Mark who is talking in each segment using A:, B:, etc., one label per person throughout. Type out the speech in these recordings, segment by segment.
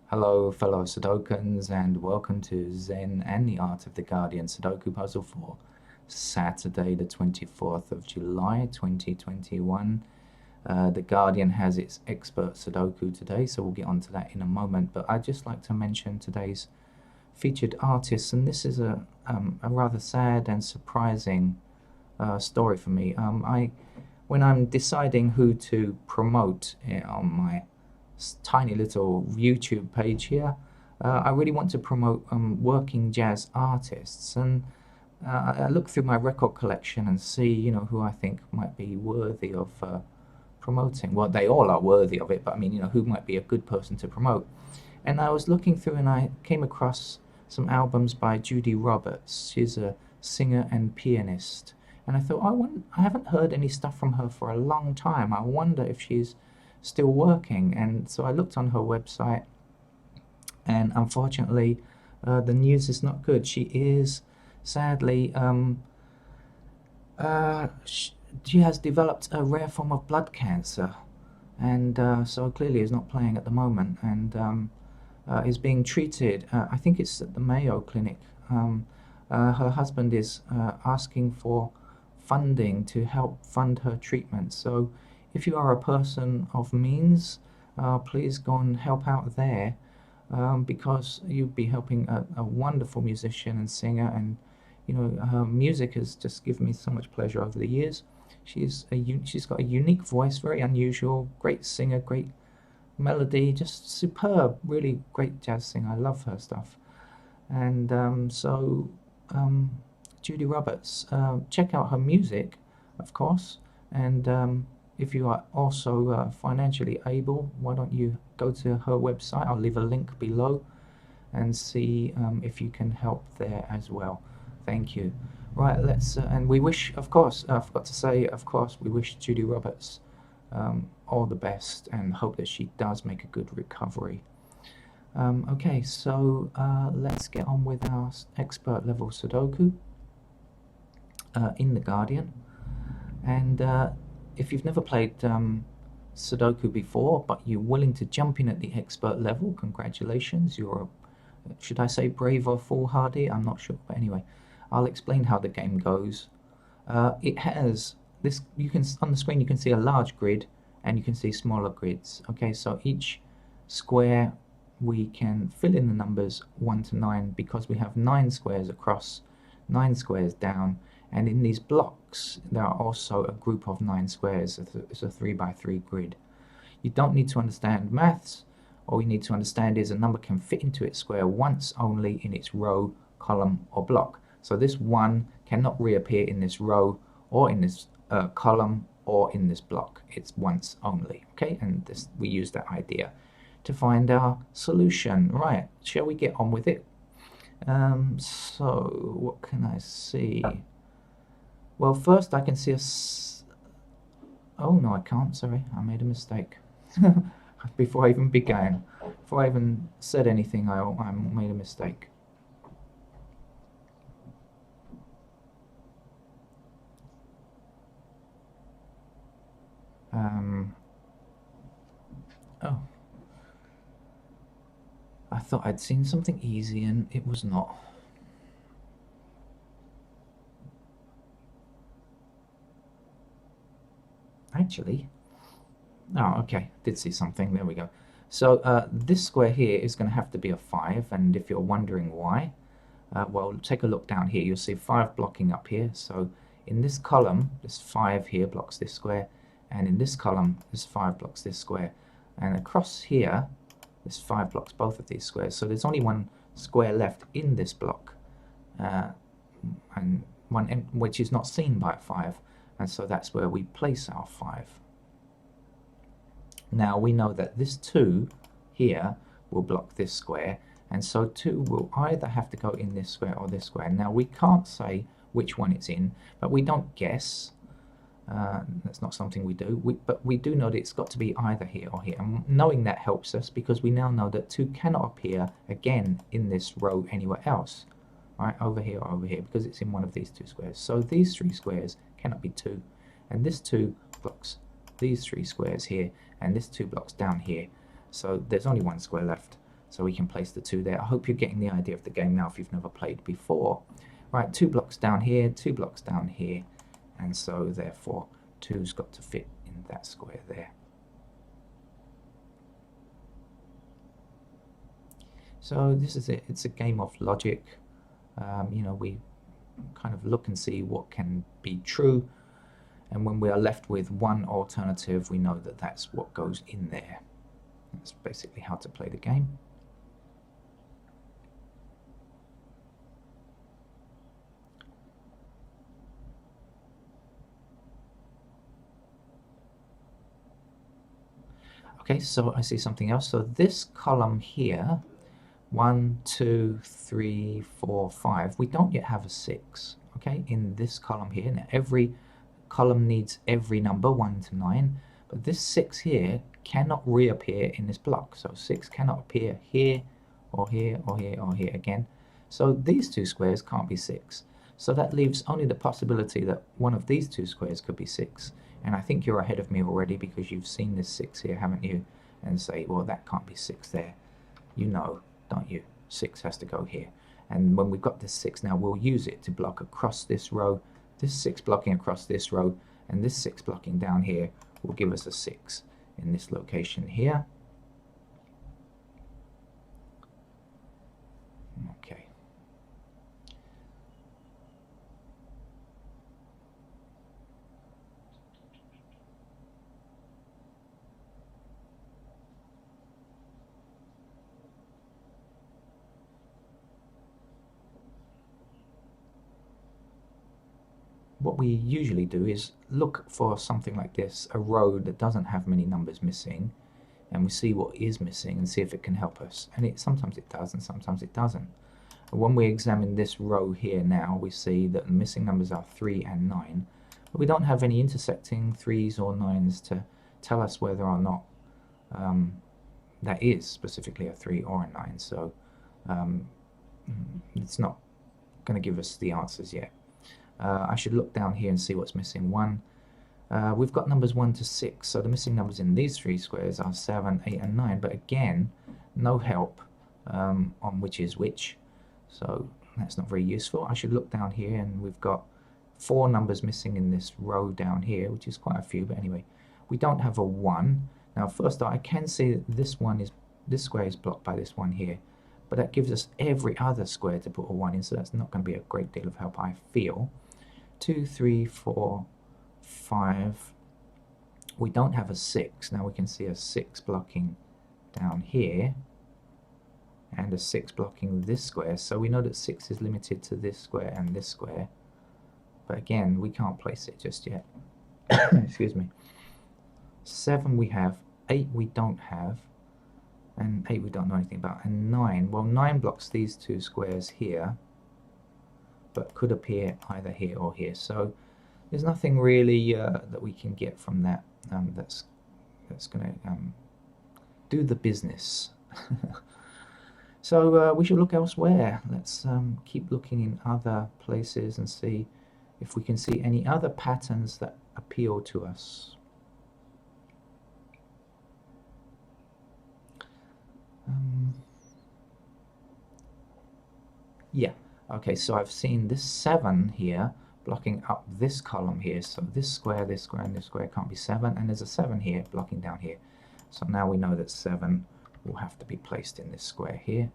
A: Hello, fellow Sudokans, and welcome to Zen and the Art of the Guardian Sudoku Puzzle for Saturday, the 24th of July, 2021. The Guardian has its expert Sudoku today, so we'll get onto that in a moment. But I'd just like to mention today's featured artists, and this is a rather sad and surprising story for me. When I'm deciding who to promote on my tiny little YouTube page here, I really want to promote working jazz artists, and I look through my record collection and see, who I think might be worthy of promoting. Well, they all are worthy of it, but I mean, who might be a good person to promote. And I was looking through and I came across some albums by Judy Roberts. She's a singer and pianist. And I thought, I haven't heard any stuff from her for a long time. I wonder if she's still working. And so I looked on her website, and unfortunately, the news is not good. She is sadly, she has developed a rare form of blood cancer, and so clearly is not playing at the moment, and is being treated. I think it's at the Mayo Clinic. Her husband is asking for funding to help fund her treatment. So if you are a person of means, please go and help out there, because you'll be helping a wonderful musician and singer, and her music has just given me so much pleasure over the years. She's got a unique voice, very unusual, great singer, great melody, just superb, really great jazz singer. I love her stuff. And Judy Roberts, check out her music, of course. And if you are also financially able, why don't you go to her website? I'll leave a link below and see if you can help there as well. Thank you. Right, and we wish, of course, I forgot to say, of course, we wish Judy Roberts all the best and hope that she does make a good recovery. Okay, so let's get on with our expert level Sudoku in the Guardian. And if you've never played Sudoku before, but you're willing to jump in at the expert level, congratulations. Should I say brave or foolhardy? I'm not sure, but anyway, I'll explain how the game goes. It has this. On the screen you can see a large grid, and you can see smaller grids. Okay, so each square we can fill in the numbers 1 to 9 because we have 9 squares across, 9 squares down, and in these blocks there are also a group of 9 squares. It's a 3 by 3 grid. You don't need to understand maths. All you need to understand is a number can fit into its square once only in its row, column, or block. So this 1 cannot reappear in this row or in this column or in this block. It's once only. Okay, and we use that idea to find our solution. Right, shall we get on with it? So what can I see? Well, first I can see oh no, I can't. Sorry, I made a mistake. Before I even began, before I even said anything, I made a mistake. Oh, I thought I'd seen something easy and it was not. Actually, oh, okay, did see something. There we go. So this square here is going to have to be a 5, and if you're wondering why, well, take a look down here. You'll see 5 blocking up here. So in this column, this 5 here blocks this square, and in this column, this 5 blocks this square, and across here, this 5 blocks both of these squares. So there's only one square left in this block, and one which is not seen by a 5, and so that's where we place our 5. Now we know that this 2 here will block this square, and so 2 will either have to go in this square or this square. Now we can't say which one it's in, but we don't guess. That's not something we do, but we do know that it's got to be either here or here. And knowing that helps us because we now know that 2 cannot appear again in this row anywhere else. Right, over here or over here, because it's in one of these 2 squares. So these 3 squares cannot be 2, and this 2 blocks these 3 squares here, and this 2 blocks down here. So there's only one square left. So we can place the 2 there. I hope you're getting the idea of the game now if you've never played before. Right, 2 blocks down here, 2 blocks down here, and so therefore 2's got to fit in that square there. So this is it. It's a game of logic. You know, we kind of look and see what can be true, and when we are left with one alternative, we know that that's what goes in there. That's basically how to play the game. Okay, so I see something else. So this column here, 1, 2, 3, 4, 5, we don't yet have a 6, okay, in this column here. Now every column needs every number 1 to 9, but this 6 here cannot reappear in this block. So 6 cannot appear here or here or here or here again. So these 2 squares can't be 6. So that leaves only the possibility that one of these 2 squares could be 6. And I think you're ahead of me already because you've seen this 6 here, haven't you? And say, well, that can't be 6 there. You know, don't you? 6 has to go here. And when we've got this 6 now, we'll use it to block across this row, this 6 blocking across this row, and this 6 blocking down here will give us a 6 in this location here. Okay. What we usually do is look for something like this, a row that doesn't have many numbers missing, and we see what is missing and see if it can help us. And sometimes it does and sometimes it doesn't. When we examine this row here now, we see that the missing numbers are 3 and 9, but we don't have any intersecting 3s or 9s to tell us whether or not that is specifically a 3 or a 9. So it's not going to give us the answers yet. I should look down here and see what's missing. 1. We've got numbers 1 to 6, so the missing numbers in these 3 squares are 7, 8, and 9. But again, no help on which is which, so that's not very useful. I should look down here, and we've got 4 numbers missing in this row down here, which is quite a few. But anyway, we don't have a 1. Now, first I can see that this square is blocked by this one here, but that gives us every other square to put a 1 in, so that's not going to be a great deal of help, I feel. 2, 3, 4, 5. We don't have a 6. Now we can see a 6 blocking down here and a 6 blocking this square, so we know that 6 is limited to this square and this square, but again we can't place it just yet. Excuse me. 7 we have, 8 we don't have, and 8 we don't know anything about, and 9, well, 9 blocks these 2 squares here, but could appear either here or here. So there's nothing really that we can get from that that's going to do the business. So we should look elsewhere. Let's keep looking in other places and see if we can see any other patterns that appeal to us. Yeah. Okay, so I've seen this 7 here blocking up this column here. So this square, and this square can't be 7, and there's a 7 here blocking down here. So now we know that 7 will have to be placed in this square here.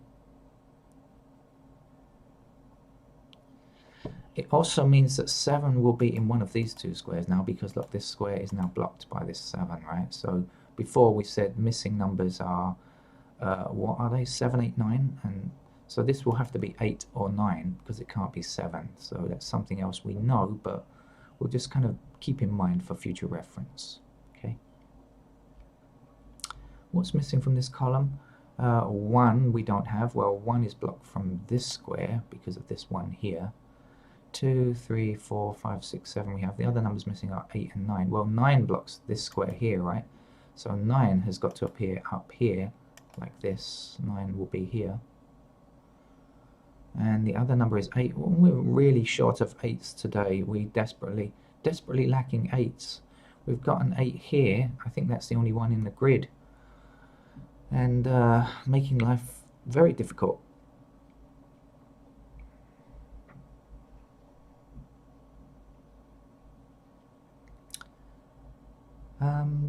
A: It also means that 7 will be in one of these 2 squares now, because look, this square is now blocked by this 7, right? So before we said missing numbers are, what are they? 7, 8, 9, and so this will have to be 8 or 9 because it can't be 7. So that's something else we know, but we'll just kind of keep in mind for future reference. Okay. What's missing from this column? 1 we don't have. Well, 1 is blocked from this square because of this one here. 2, 3, 4, 5, 6, 7 we have. The other numbers missing are 8 and 9. Well, 9 blocks this square here, right? So 9 has got to appear up here like this. 9 will be here. And the other number is 8. Well, we're really short of 8s today. We desperately lacking 8s. We've got an 8 here. I think that's the only one in the grid. And making life Very difficult.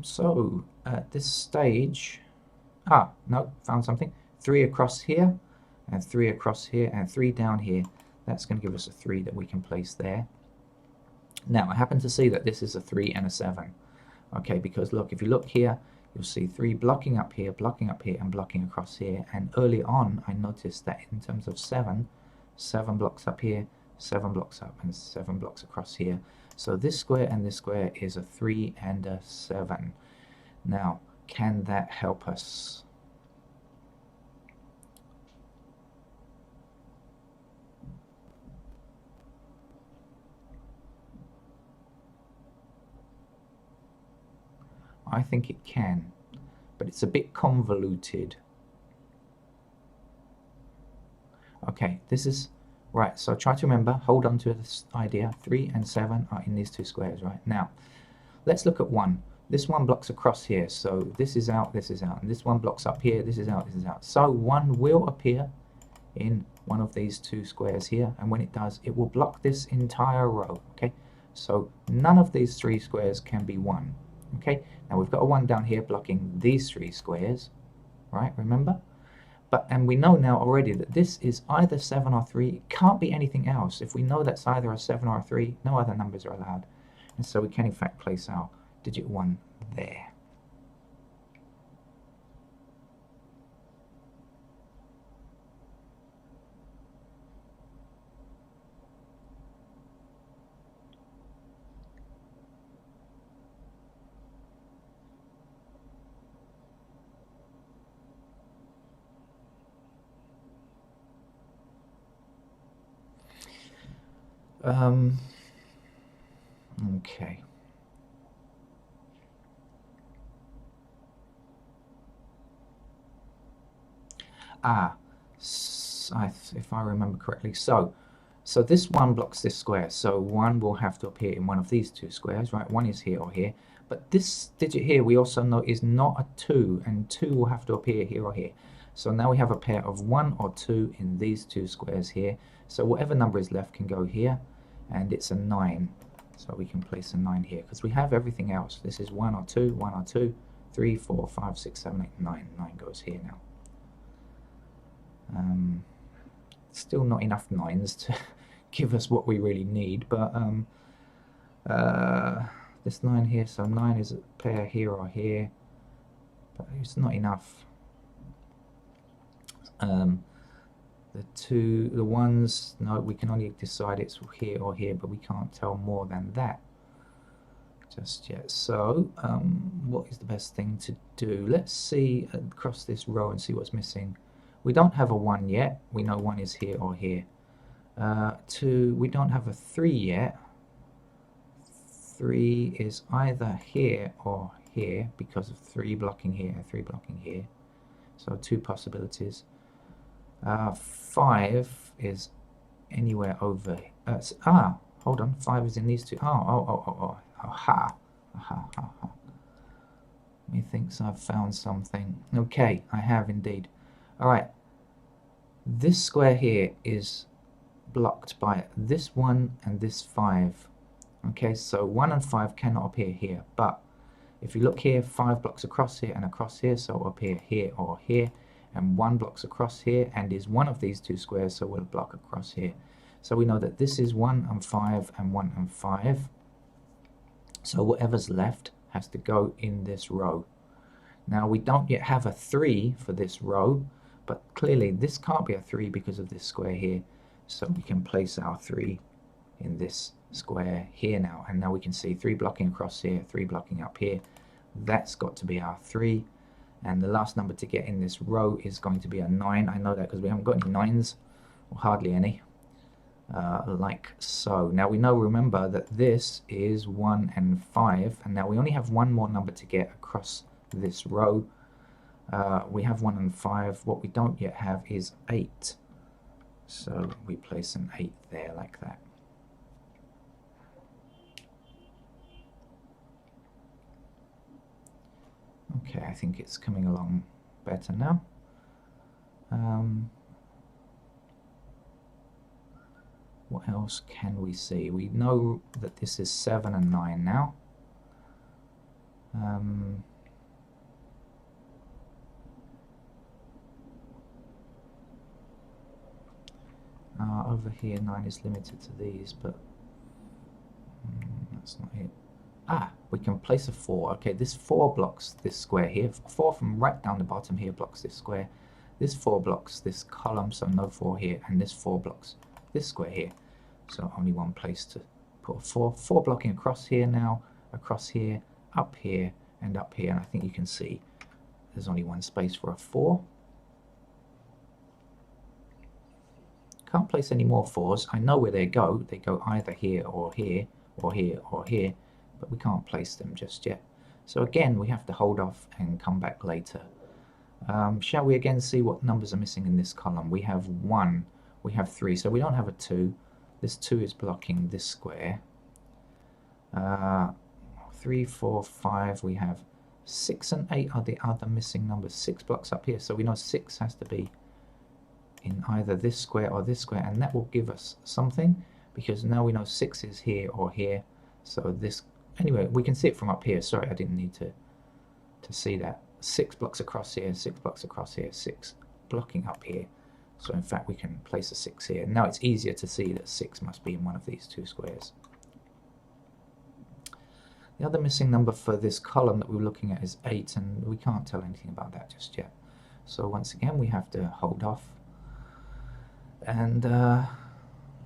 A: So at this stage, no, found something. 3 across here, and 3 across here, and 3 down here. That's going to give us a 3 that we can place there. Now, I happen to see that this is a 3 and a 7. Okay, because look, if you look here, you'll see 3 blocking up here, and blocking across here. And early on, I noticed that in terms of 7, 7 blocks up here, 7 blocks up, and 7 blocks across here. So this square and this square is a 3 and a 7. Now, can that help us? I think it can, but it's a bit convoluted. Okay, this is right, so try to remember, hold on to this idea. 3 and 7 are in these two squares, right? Now, let's look at 1. This one blocks across here, so this is out, and this one blocks up here, this is out, this is out. So 1 will appear in one of these two squares here, and when it does, it will block this entire row, okay? So none of these 3 squares can be 1, okay? Now we've got a 1 down here blocking these 3 squares, right, remember? And we know now already that this is either 7 or 3. It can't be anything else. If we know that's either a 7 or a 3, no other numbers are allowed. And so we can in fact place our digit 1 there. Okay. If I remember correctly, so this 1 blocks this square, so 1 will have to appear in one of these two squares, right? 1 is here or here, but this digit here we also know is not a 2, and 2 will have to appear here or here. So now we have a pair of 1 or 2 in these two squares here, so whatever number is left can go here, and it's a 9. So we can place a 9 here, because we have everything else. This is 1 or 2, 1 or 2, 3, 4, 5, 6, 7, 8, 9. 9 goes here now. Still not enough 9s to give us what we really need, but this 9 here, so 9 is a pair here or here, but it's not enough. The ones, no, we can only decide it's here or here, but we can't tell more than that just yet. So what is the best thing to do? Let's see across this row and see what's missing. We don't have a 1 yet. We know 1 is here or here. 2, we don't have a 3 yet. 3 is either here or here because of 3 blocking here and 3 blocking here. So 2 possibilities. 5 is anywhere over. Hold on. 5 is in these two. Aha. Methinks I've found something. Okay, I have indeed. Alright, this square here is blocked by this 1 and this 5. Okay, so 1 and 5 cannot appear here, but if you look here, 5 blocks across here and across here, so it will appear here or here, and 1 blocks across here and is one of these two squares, so we'll block across here. So we know that this is 1 and 5 and 1 and 5, so whatever's left has to go in this row. Now we don't yet have a 3 for this row, but clearly this can't be a 3 because of this square here, so we can place our 3 in this square here now, and now we can see 3 blocking across here, 3 blocking up here. That's got to be our 3, and the last number to get in this row is going to be a 9. I know that because we haven't got any 9s, or hardly any, like so. Now we know, remember, that this is 1 and 5, and now we only have one more number to get across this row. We have 1 and 5. What we don't yet have is 8. So we place an 8 there like that. Okay, I think it's coming along better now. What else can we see? We know that this is 7 and 9 now. Over here 9 is limited to these, but that's not it. We can place a 4. Okay, this 4 blocks this square here. 4 from right down the bottom here blocks this square. This 4 blocks this column, so no 4 here, and this 4 blocks this square here. So only one place to put a 4. 4 blocking across here now, across here, up here, and up here. And I think you can see there's only one space for a 4. Can't place any more 4s. I know where they go. They go either here or here or here or here, but we can't place them just yet. So again, we have to hold off and come back later. Shall we again see what numbers are missing in this column? We have 1, we have 3, so we don't have a 2. This 2 is blocking this square. 3, 4, 5, we have 6 and 8 are the other missing numbers. 6 blocks up here, so we know 6 has to be in either this square or this square, and that will give us something, because now we know 6 is here or here. So this, anyway, we can see it from up here. Sorry, I didn't need to see that. 6 blocks across here, 6 blocks across here, 6 blocking up here. So in fact we can place a 6 here. Now it's easier to see that 6 must be in one of these 2 squares. The other missing number for this column that we were looking at is 8, and we can't tell anything about that just yet. So once again we have to hold off and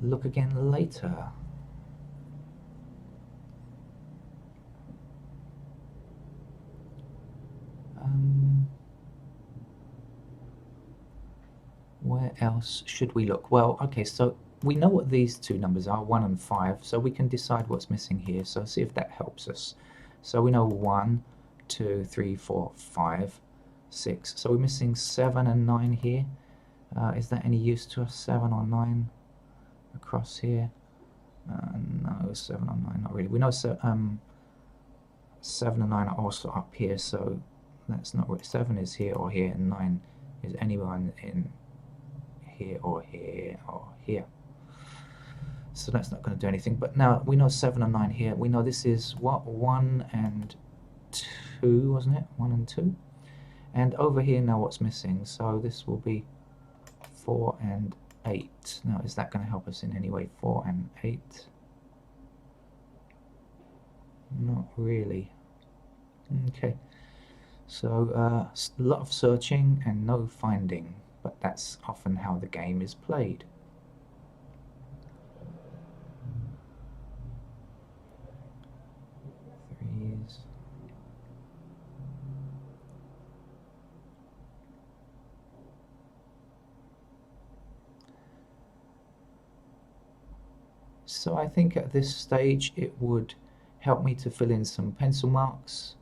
A: look again later. Where else should we look? Well, okay, so we know what these 2 numbers are, 1 and 5, so we can decide what's missing here. So see if that helps us. So we know 1, 2, 3, 4, 5, 6. So we're missing 7 and 9 here. Is that any use to us? 7 or 9 across here? No, 7 or 9, not really. We know 7 and 9 are also up here, so that's not really. 7 is here or here, and 9 is anywhere in here or here or here. So that's not going to do anything. But now we know 7 and 9 here. We know this is what? 1 and 2, wasn't it? 1 and 2. And over here now what's missing? So this will be 4 and 8. Now is that going to help us in any way? 4 and 8? Not really. Okay. So a lot of searching and no finding, but that's often how the game is played. Threes. So I think at this stage it would help me to fill in some pencil marks,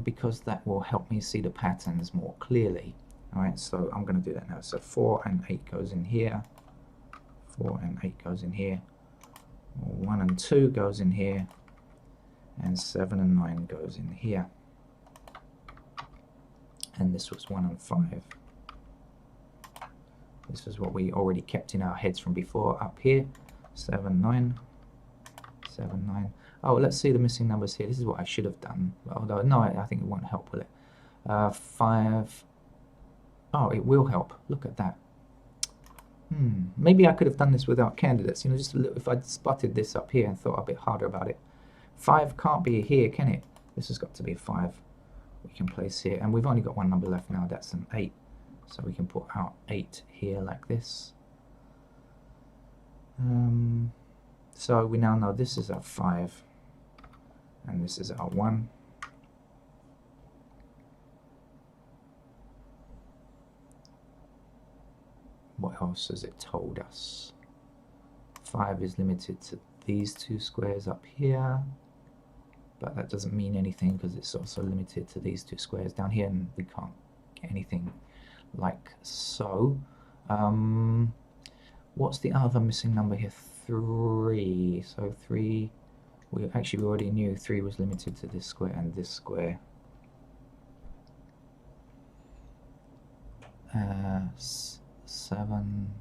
A: because that will help me see the patterns more clearly. Alright, so I'm going to do that now. So 4 and 8 goes in here, 4 and 8 goes in here, 1 and 2 goes in here, and 7 and 9 goes in here. And this was 1 and 5. This is what we already kept in our heads from before up here. 7, 9, 7, 9. Oh, let's see the missing numbers here. This is what I should have done. Although, no, I think it won't help, will it? 5. Oh, it will help. Look at that. Maybe I could have done this without candidates. You know, just a little, if I'd spotted this up here and thought a bit harder about it. 5 can't be here, can it? This has got to be a 5. We can place here. And we've only got one number left now. That's an 8. So we can put our 8 here like this. So we now know this is our 5. And this is our 1. What else has it told us? 5 is limited to these 2 squares up here, but that doesn't mean anything because it's also limited to these 2 squares down here, and we can't get anything like so. What's the other missing number here? 3. So 3, we already knew 3 was limited to this square and this square. 7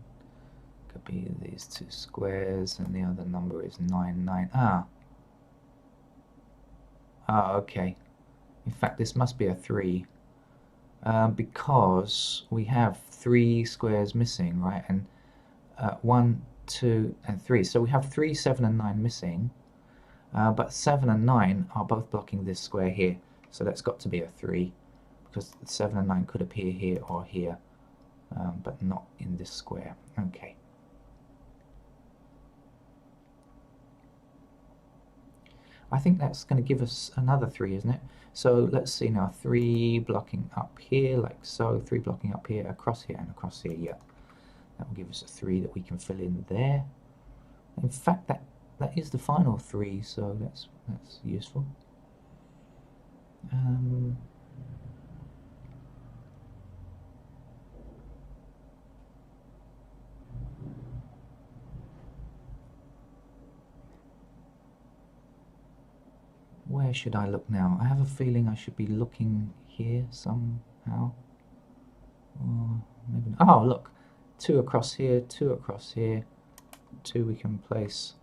A: could be these two squares, and the other number is 9. Okay. In fact, this must be a 3, because we have 3 squares missing, right? And 1, 2, and 3. So we have 3, 7, and 9 missing, but 7 and 9 are both blocking this square here. So that's got to be a 3, because 7 and 9 could appear here or here, but not in this square. Okay. I think that's going to give us another 3, isn't it? So let's see now, 3 blocking up here, like so, 3 blocking up here, across here, and across here. Yeah, that will give us a 3 that we can fill in there. In fact, that is the final 3, so that's useful. Where should I look now? I have a feeling I should be looking here somehow. Or maybe not. Oh, look. 2 across here, 2 across here. 2 we can place.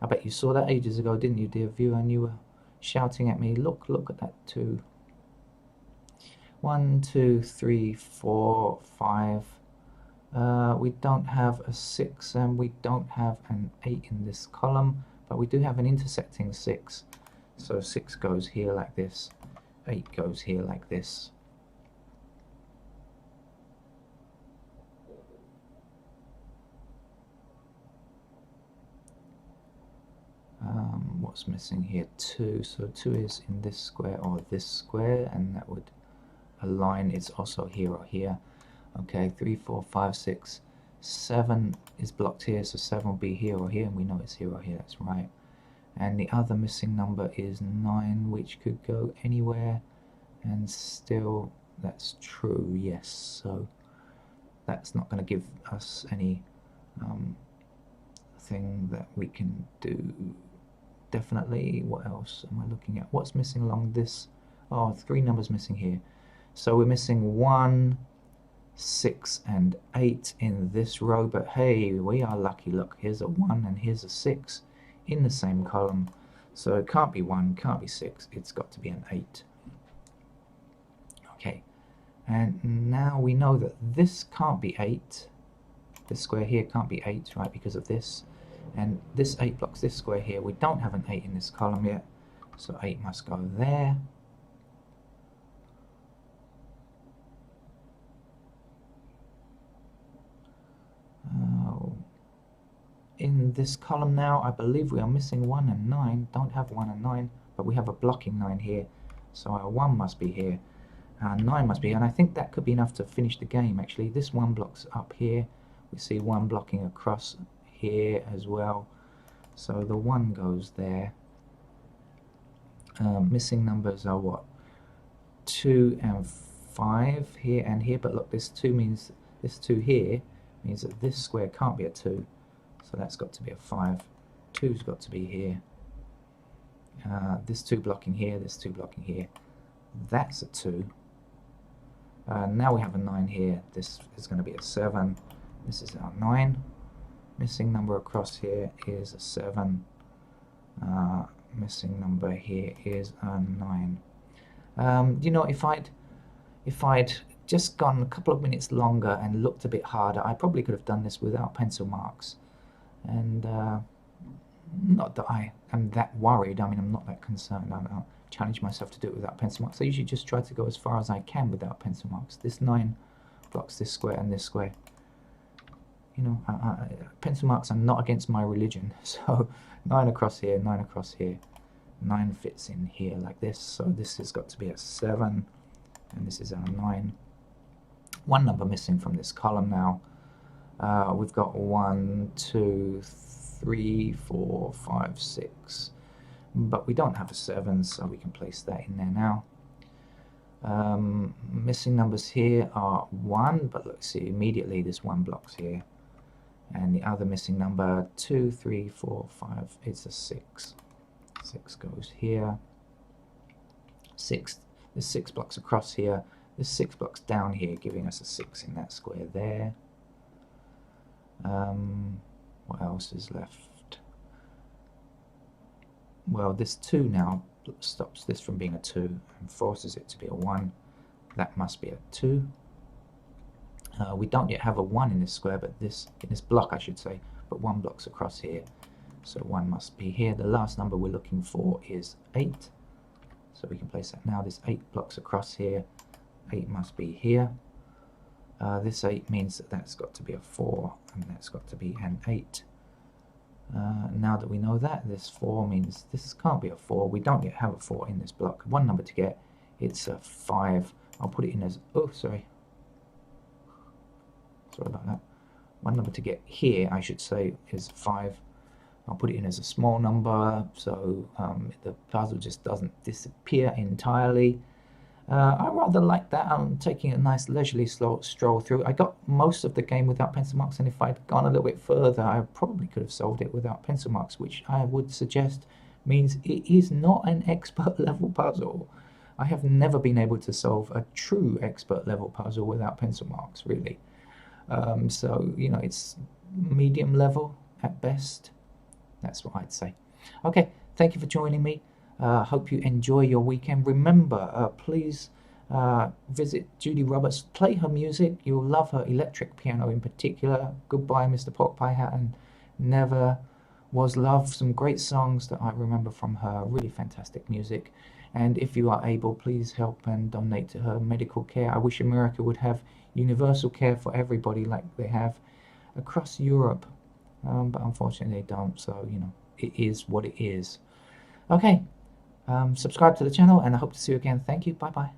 A: I bet you saw that ages ago, didn't you, dear viewer? And you were shouting at me, look at that 2. 1, 2, 3, 4, 5. We don't have a 6, and we don't have an 8 in this column, but we do have an intersecting 6. So 6 goes here like this, 8 goes here like this. What's missing here? 2. So 2 is in this square or this square, and that would align. It's also here or here. Okay, 3, 4, 5, 6, 7 is blocked here, so 7 will be here or here, and we know it's here or here. That's right. And the other missing number is 9, which could go anywhere, and still that's true, yes. So that's not going to give us any thing that we can do. Definitely. What else am I looking at? What's missing along this? Oh, 3 numbers missing here. So we're missing 1, 6, and 8 in this row, but hey, we are lucky. Look, here's a 1 and here's a 6 in the same column, so it can't be 1, can't be 6, it's got to be an 8. Okay, and now we know that this can't be 8, this square here can't be 8, right, because of this, and this 8 blocks this square here. We don't have an 8 in this column yet, so 8 must go there. In this column now, I believe we are missing 1 and 9. Don't have 1 and 9, but we have a blocking 9 here. So our 1 must be here, our 9 must be here. And I think that could be enough to finish the game, actually. This 1 blocks up here. We see 1 blocking across here as well. So the 1 goes there. Missing numbers are what? 2 and 5 here and here. But look, this 2 means, this 2 here means that this square can't be a 2. So that's got to be a 5. 2's got to be here. This 2 blocking here, this 2 blocking here. That's a 2. Now we have a 9 here. This is going to be a 7. This is our 9. Missing number across here is a 7. Missing number here is a 9. You know, if I'd just gone a couple of minutes longer and looked a bit harder, I probably could have done this without pencil marks. And not that I am that worried. I mean, I'm not that concerned. I'll challenge myself to do it without pencil marks. I usually just try to go as far as I can without pencil marks. This 9 blocks this square and this square. You know, pencil marks are not against my religion. So 9 across here, 9 across here. 9 fits in here like this. So this has got to be a 7, and this is our 9. 1 number missing from this column now. We've got 1, 2, 3, 4, 5, 6, but we don't have a 7, so we can place that in there now. Missing numbers here are 1, but let's see, immediately this 1 blocks here, and the other missing number 2, 3, 4, 5, it's a 6. 6 goes here. 6, the 6 blocks across here. There's 6 blocks down here, giving us a 6 in that square there. What else is left? Well, this 2 now stops this from being a 2 and forces it to be a 1. That must be a 2. We don't yet have a 1 in this square, but in this block I should say, but 1 block's across here, so 1 must be here. The last number we're looking for is 8, so we can place that now. There's 8 blocks across here, 8 must be here. This 8 means that that's got to be a 4, and that's got to be an 8. Now that we know that, this 4 means this can't be a 4. We don't yet have a 4 in this block. 1 number to get, it's a 5. I'll put it in as, oh sorry about that. 1 number to get here, I should say, is 5. I'll put it in as a small number, so the puzzle just doesn't disappear entirely. I rather like that. I'm taking a nice leisurely stroll through. I got most of the game without pencil marks, and if I'd gone a little bit further, I probably could have solved it without pencil marks, which I would suggest means it is not an expert level puzzle. I have never been able to solve a true expert level puzzle without pencil marks, really. So, you know, it's medium level at best. That's what I'd say. Okay, thank you for joining me. Hope you enjoy your weekend. Remember, please visit Judy Roberts. Play her music. You'll love her electric piano in particular. Goodbye, Mr. Pork Pie Hat, and Never Was Love. Some great songs that I remember from her. Really fantastic music. And if you are able, please help and donate to her medical care. I wish America would have universal care for everybody like they have across Europe. But unfortunately they don't, so, you know, it is what it is. Okay, subscribe to the channel, and I hope to see you again. Thank you. Bye-bye.